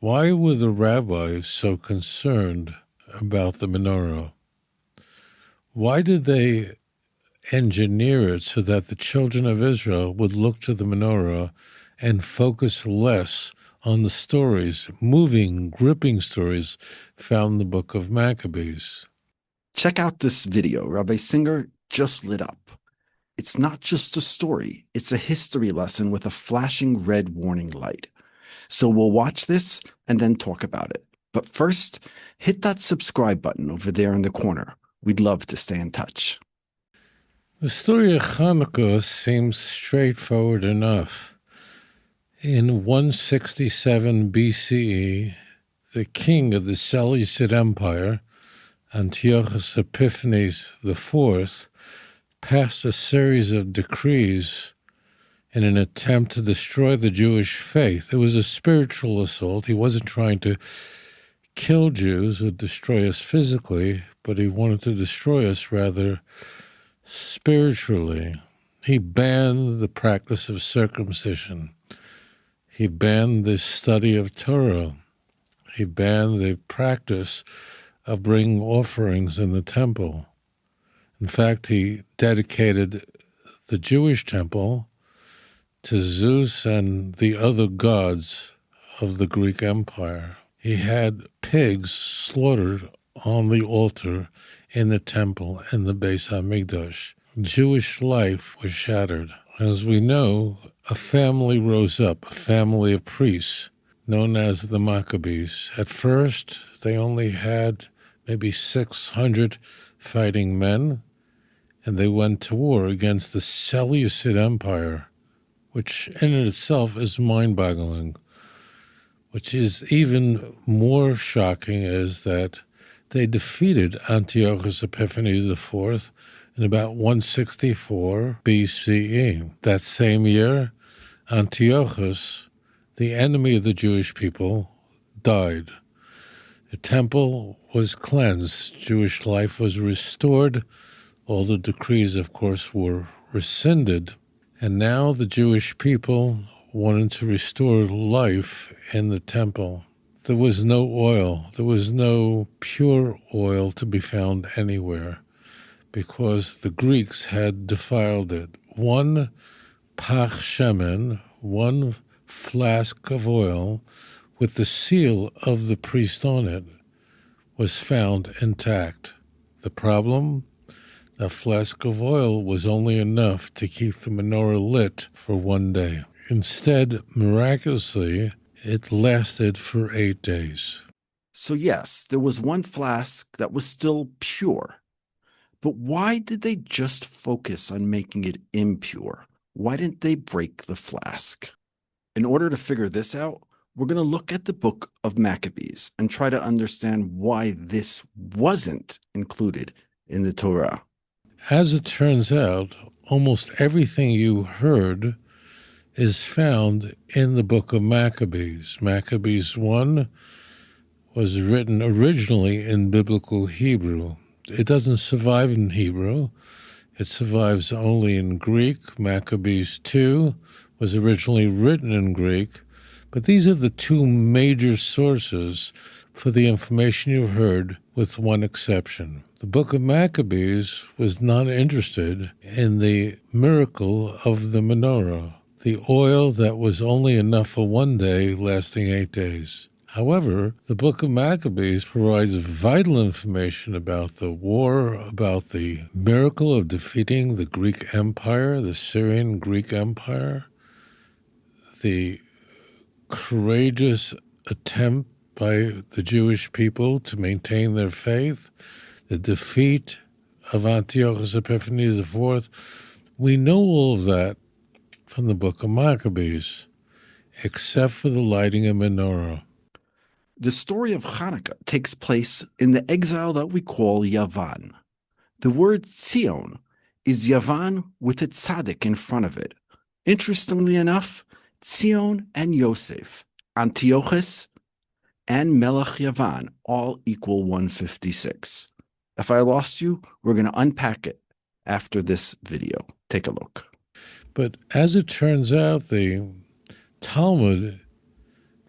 Why were the rabbis so concerned about the menorah? Why did they engineer it so that the children of Israel would look to the menorah and focus less on the stories, moving, gripping stories found in the book of Maccabees? Check out this video. Rabbi Singer just lit up. It's not just a story. It's a history lesson with a flashing red warning light. So we'll watch this and then talk about it. But first, hit that subscribe button over there in the corner. We'd love to stay in touch. The story of Chanukah seems straightforward enough. In 167 BCE, the king of the Seleucid Empire, Antiochus Epiphanes IV, passed a series of decrees in an attempt to destroy the Jewish faith. It was a spiritual assault. He wasn't trying to kill Jews or destroy us physically, but he wanted to destroy us rather spiritually. He banned the practice of circumcision. He banned the study of Torah. He banned the practice of bringing offerings in the temple. In fact, he dedicated the Jewish temple to Zeus and the other gods of the Greek Empire. He had pigs slaughtered on the altar in the temple in the Beis HaMikdash. Jewish life was shattered. As we know, a family rose up, a family of priests known as the Maccabees. At first, they only had maybe 600 fighting men, and they went to war against the Seleucid Empire, which in itself is mind-boggling. Which is even more shocking is that they defeated Antiochus Epiphanes IV in about 164 BCE. That same year, Antiochus, the enemy of the Jewish people, died. The temple was cleansed. Jewish life was restored. All the decrees, of course, were rescinded. And now the Jewish people wanted to restore life in the temple. There was no oil. There was no pure oil to be found anywhere because the Greeks had defiled it. One pach shemen, one flask of oil with the seal of the priest on it, was found intact. The problem? A flask of oil was only enough to keep the menorah lit for one day. Instead, miraculously, it lasted for 8 days. So yes, there was one flask that was still pure. But why did they just focus on making it impure? Why didn't they break the flask? In order to figure this out, we're going to look at the book of Maccabees and try to understand why this wasn't included in the Torah. As it turns out, almost everything you heard is found in the book of Maccabees. Maccabees 1 was written originally in biblical Hebrew. It doesn't survive in Hebrew. It survives only in Greek. Maccabees 2 was originally written in Greek. But these are the two major sources for the information you heard, with one exception. The book of Maccabees was not interested in the miracle of the menorah, the oil that was only enough for one day, lasting 8 days. However, the book of Maccabees provides vital information about the war, about the miracle of defeating the Greek Empire, the Syrian Greek Empire, the courageous attempt by the Jewish people to maintain their faith, the defeat of Antiochus Epiphanes IV. We know all of that from the book of Maccabees, except for the lighting of menorah. The story of Chanukah takes place in the exile that we call Yavan. The word Tzion is Yavan with a tzaddik in front of it. Interestingly enough, Tzion and Yosef, Antiochus and Melech Yavan all equal 156. If I lost you, we're going to unpack it after this video. Take a look. But as it turns out, the Talmud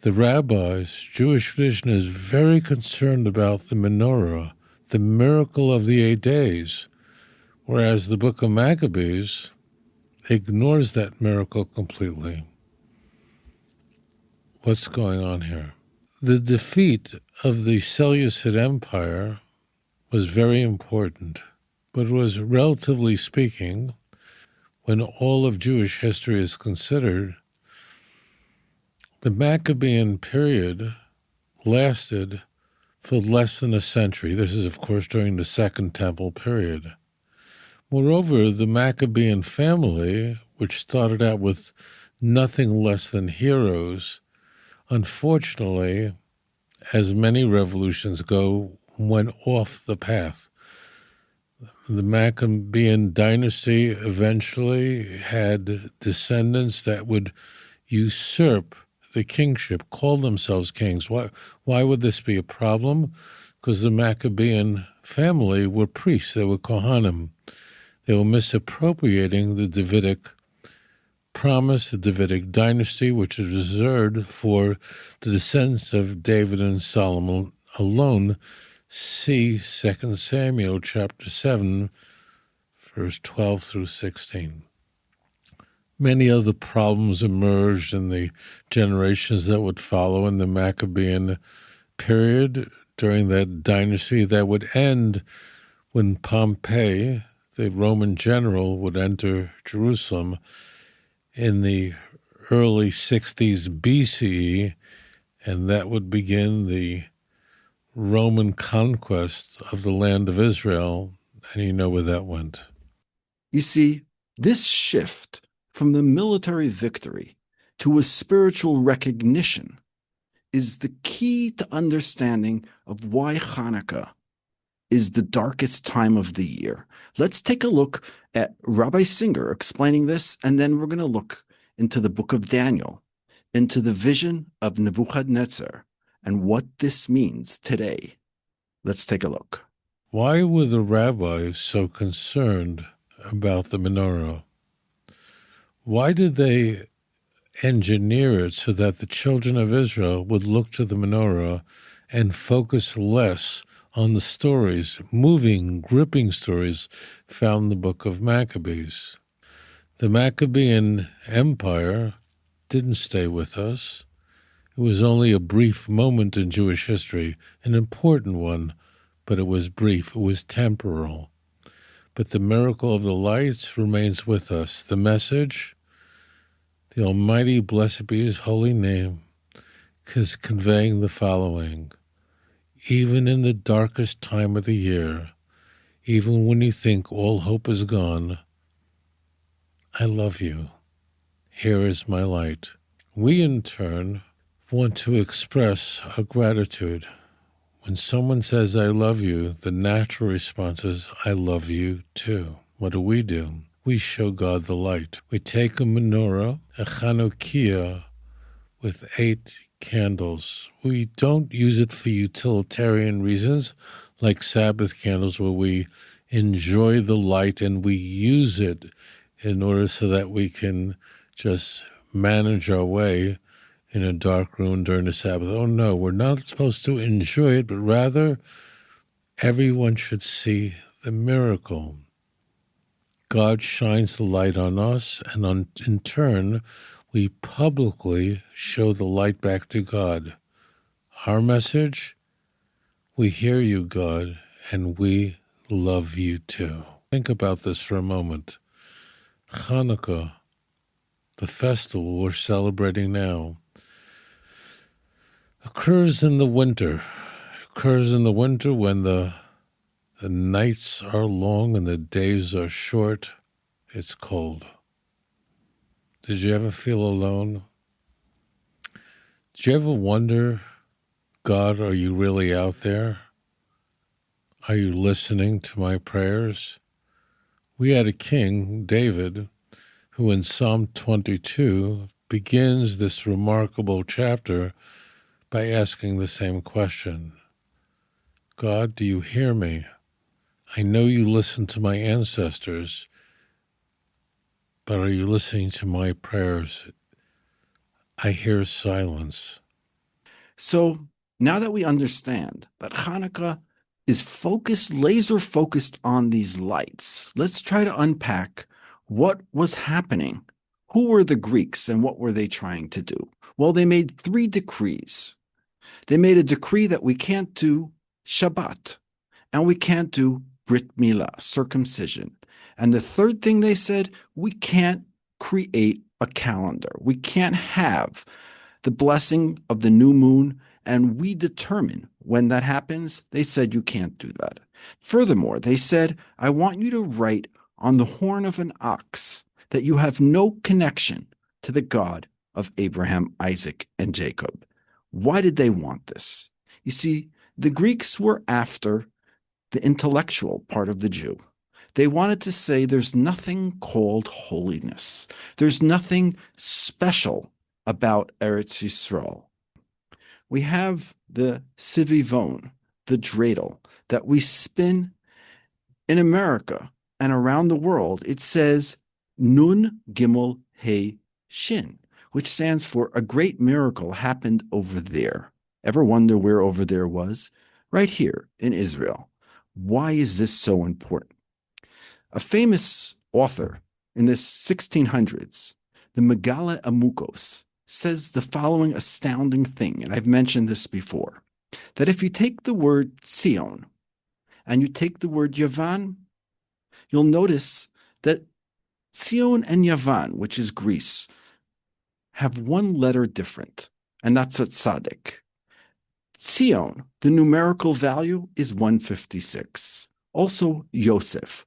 The rabbis, Jewish tradition is very concerned about the menorah, the miracle of the 8 days, whereas the book of Maccabees ignores that miracle completely. What's going on here? The defeat of the Seleucid Empire was very important, but was, relatively speaking, when all of Jewish history is considered, the Maccabean period lasted for less than a century. This is, of course, during the Second Temple period. Moreover, the Maccabean family, which started out with nothing less than heroes, unfortunately, as many revolutions go, went off the path. The Maccabean dynasty eventually had descendants that would usurp the kingship, call themselves kings. Why would this be a problem? Because the Maccabean family were priests, they were Kohanim. They were misappropriating the Davidic promise, the Davidic dynasty, which is reserved for the descendants of David and Solomon alone. See 2 Samuel chapter 7, verse 12 through 16. Many other problems emerged in the generations that would follow in the Maccabean period during that dynasty that would end when Pompey, the Roman general, would enter Jerusalem in the early 60s BCE, and that would begin the Roman conquest of the land of Israel, and you know where that went. You see, this shift from the military victory to a spiritual recognition is the key to understanding of why Chanukah is the darkest time of the year. Let's take a look at Rabbi Singer explaining this, and then we're going to look into the book of Daniel, into the vision of Nebuchadnezzar, and what this means today. Let's take a look. Why were the rabbis so concerned about the menorah? Why did they engineer it so that the children of Israel would look to the menorah and focus less on the stories, moving, gripping stories found in the book of Maccabees? The Maccabean Empire didn't stay with us. It was only a brief moment in Jewish history, an important one, but it was brief, it was temporal. But the miracle of the lights remains with us. The message, the Almighty, blessed be His holy name, is conveying the following. Even in the darkest time of the year, even when you think all hope is gone, I love you. Here is my light. We, in turn, want to express our gratitude. When someone says, I love you, the natural response is, I love you too. What do? We show God the light. We take a menorah, a Chanukah, with 8 candles. We don't use it for utilitarian reasons, like Sabbath candles, where we enjoy the light and we use it in order so that we can just manage our way in a dark room during the Sabbath. Oh no, we're not supposed to enjoy it, but rather everyone should see the miracle. God shines the light on us, and in turn, we publicly show the light back to God. Our message, we hear you, God, and we love you too. Think about this for a moment. Chanukah, the festival we're celebrating now, occurs in the winter. It occurs in the winter when the nights are long and the days are short. It's cold. Did you ever feel alone? Did you ever wonder, God, are you really out there? Are you listening to my prayers? We had a king, David, who in Psalm 22 begins this remarkable chapter by asking the same question. God, do you hear me? I know you listened to my ancestors, but are you listening to my prayers? I hear silence. So now that we understand that Chanukah is laser focused on these lights, let's try to unpack what was happening. Who were the Greeks and what were they trying to do? Well, they made 3 decrees. They made a decree that we can't do Shabbat and we can't do brit milah, circumcision. And the third thing they said, we can't create a calendar. We can't have the blessing of the new moon, and we determine when that happens. They said you can't do that. Furthermore, they said, I want you to write on the horn of an ox that you have no connection to the God of Abraham, Isaac, and Jacob. Why did they want this? You see, the Greeks were after the intellectual part of the Jew. They wanted to say there's nothing called holiness. There's nothing special about Eretz Yisrael. We have the sivivon, the dreidel, that we spin in America and around the world. It says Nun Gimel He Shin, which stands for a great miracle happened over there. Ever wonder where over there was? Right here in Israel. Why is this so important? A famous author in the 1600s, the Megala Amukos, says the following astounding thing, and I've mentioned this before, that if you take the word Zion and you take the word Yavan, you'll notice that Zion and Yavan, which is Greece, have one letter different, and that's a tzaddik. Zion, the numerical value is 156. Also, Joseph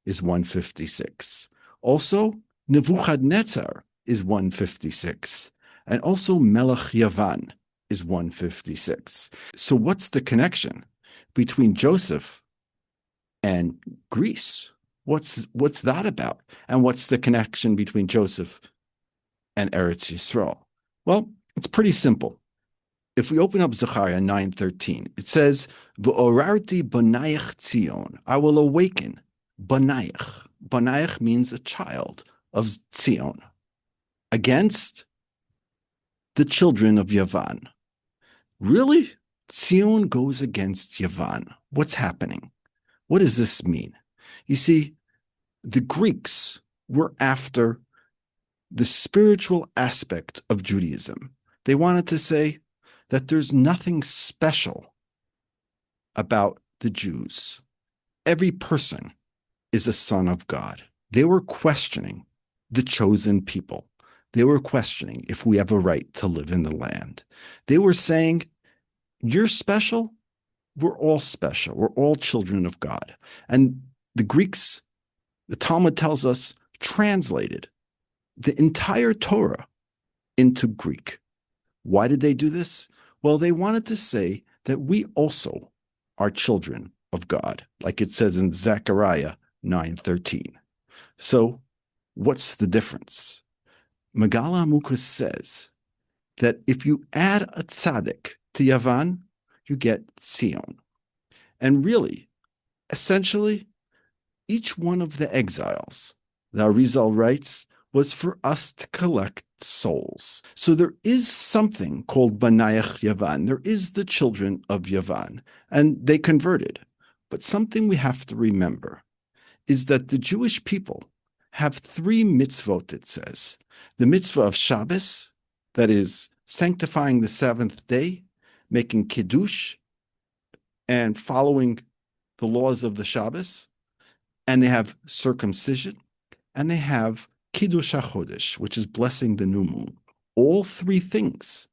is 156. Also, Nebuchadnezzar is 156. And also, Melech Yavan is 156. So what's the connection between Joseph and Greece? What's that about? And what's the connection between Joseph and Eretz Yisrael? Well, it's pretty simple. If we open up Zechariah 9:13, it says, V'orarti banayach Tzion, I will awaken banayach. Banayach means a child of Tzion against the children of Yavan. Really? Tzion goes against Yavan. What's happening? What does this mean? You see, the Greeks were after the spiritual aspect of Judaism. They wanted to say that there's nothing special about the Jews. Every person is a son of God. They were questioning the chosen people. They were questioning if we have a right to live in the land. They were saying, you're special, we're all special. We're all children of God. And the Greeks, the Talmud tells us, translated the entire Torah into Greek. Why did they do this? Well, they wanted to say that we also are children of God, like it says in Zechariah 9:13. So what's the difference? Megala Amukas says that if you add a tzaddik to Yavan, you get Zion. And really, essentially, each one of the exiles, the Arizal writes, was for us to collect souls. So there is something called Banayach Yavan. There is the children of Yavan, and they converted. But something we have to remember is that the Jewish people have 3 mitzvot, it says. The mitzvah of Shabbos, that is sanctifying the 7th day, making kiddush, and following the laws of the Shabbos. And they have circumcision, and they have kiddush hachodesh, which is blessing the new moon. All 3 things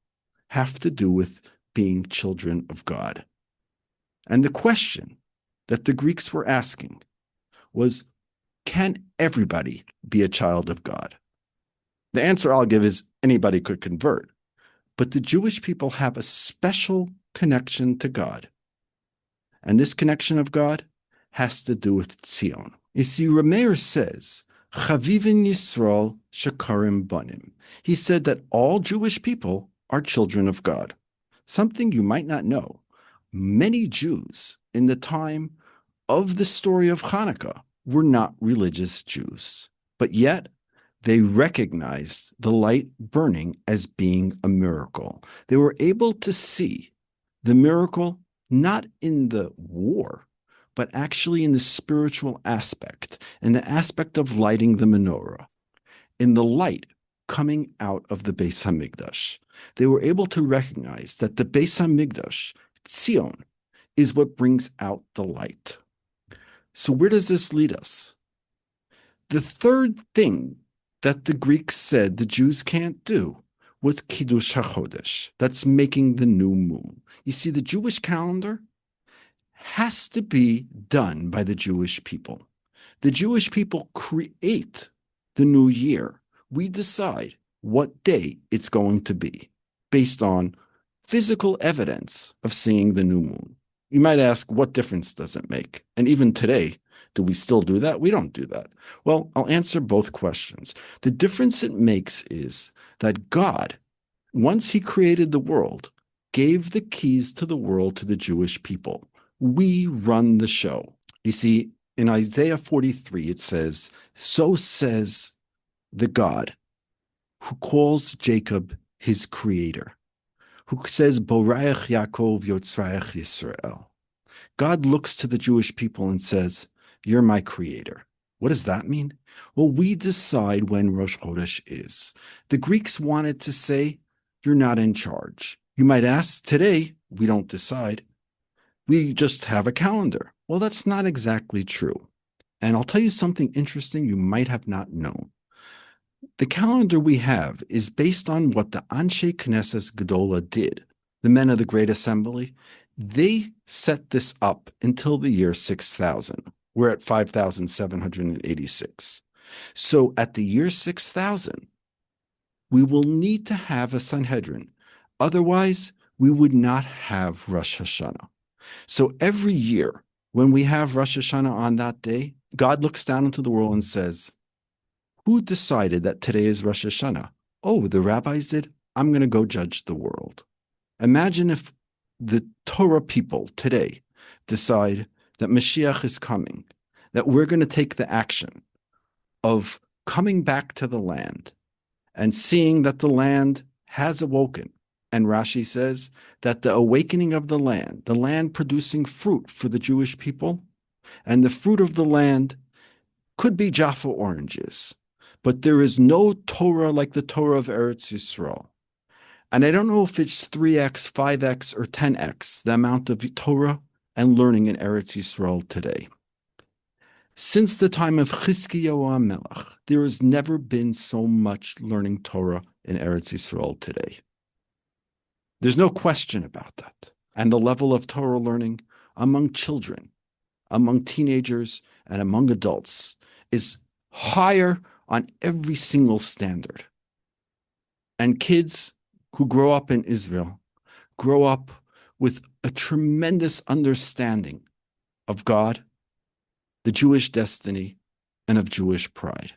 have to do with being children of God. And the question that the Greeks were asking was, can everybody be a child of God? The answer I'll give is anybody could convert. But the Jewish people have a special connection to God. And this connection of God has to do with Tzion. You see, Rameir says, Chavivin Yisrael Shakarim Banim. He said that all Jewish people are children of God. Something you might not know. Many Jews in the time of the story of Chanukah were not religious Jews. But yet, They recognized the light burning as being a miracle. They were able to see the miracle not in the war, but actually in the spiritual aspect, in the aspect of lighting the menorah, in the light coming out of the Beis HaMikdash. They were able to recognize that the Beis HaMikdash, Tzion, is what brings out the light. So where does this lead us? The third thing that the Greeks said the Jews can't do was kiddush hachodesh. That's making the new moon. You see, the Jewish calendar has to be done by the Jewish people. The Jewish people create the new year. We decide what day it's going to be based on physical evidence of seeing the new moon. You might ask, what difference does it make? And even today, do we still do that? We don't do that. Well, I'll answer both questions. The difference it makes is that God, once he created the world, gave the keys to the world to the Jewish people. We run the show. You see, in Isaiah 43, it says, so says the God who calls Jacob his creator, who says, Boreach Yaakov Yotzreach Yisrael. God looks to the Jewish people and says, you're my creator. What does that mean? Well, we decide when Rosh Chodesh is. The Greeks wanted to say, you're not in charge. You might ask, today, we don't decide. We just have a calendar. Well, that's not exactly true. And I'll tell you something interesting you might have not known. The calendar we have is based on what the Anshe Knesset Gedola did, the men of the Great Assembly. They set this up until the year 6000. We're at 5,786. So at the year 6000, we will need to have a Sanhedrin. Otherwise, we would not have Rosh Hashanah. So every year, when we have Rosh Hashanah on that day, God looks down into the world and says, who decided that today is Rosh Hashanah? Oh, the rabbis did. I'm going to go judge the world. Imagine if the Torah people today decide that Mashiach is coming, that we're going to take the action of coming back to the land and seeing that the land has awoken. And Rashi says that the awakening of the land producing fruit for the Jewish people, and the fruit of the land could be Jaffa oranges, but there is no Torah like the Torah of Eretz Yisrael. And I don't know if it's 3x, 5x, or 10x the amount of Torah and learning in Eretz Yisrael today. Since the time of Chizkiyahu HaMelech, there has never been so much learning Torah in Eretz Yisrael today. There's no question about that. And the level of Torah learning among children, among teenagers, and among adults is higher on every single standard. And kids who grow up in Israel grow up with a tremendous understanding of God, the Jewish destiny, and of Jewish pride.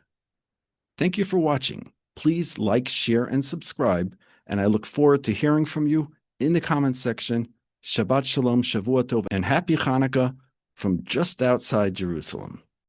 Thank you for watching. Please like, share, and subscribe, and I look forward to hearing from you in the comment section. Shabbat Shalom, Shavua Tov, and Happy Chanukah from just outside Jerusalem.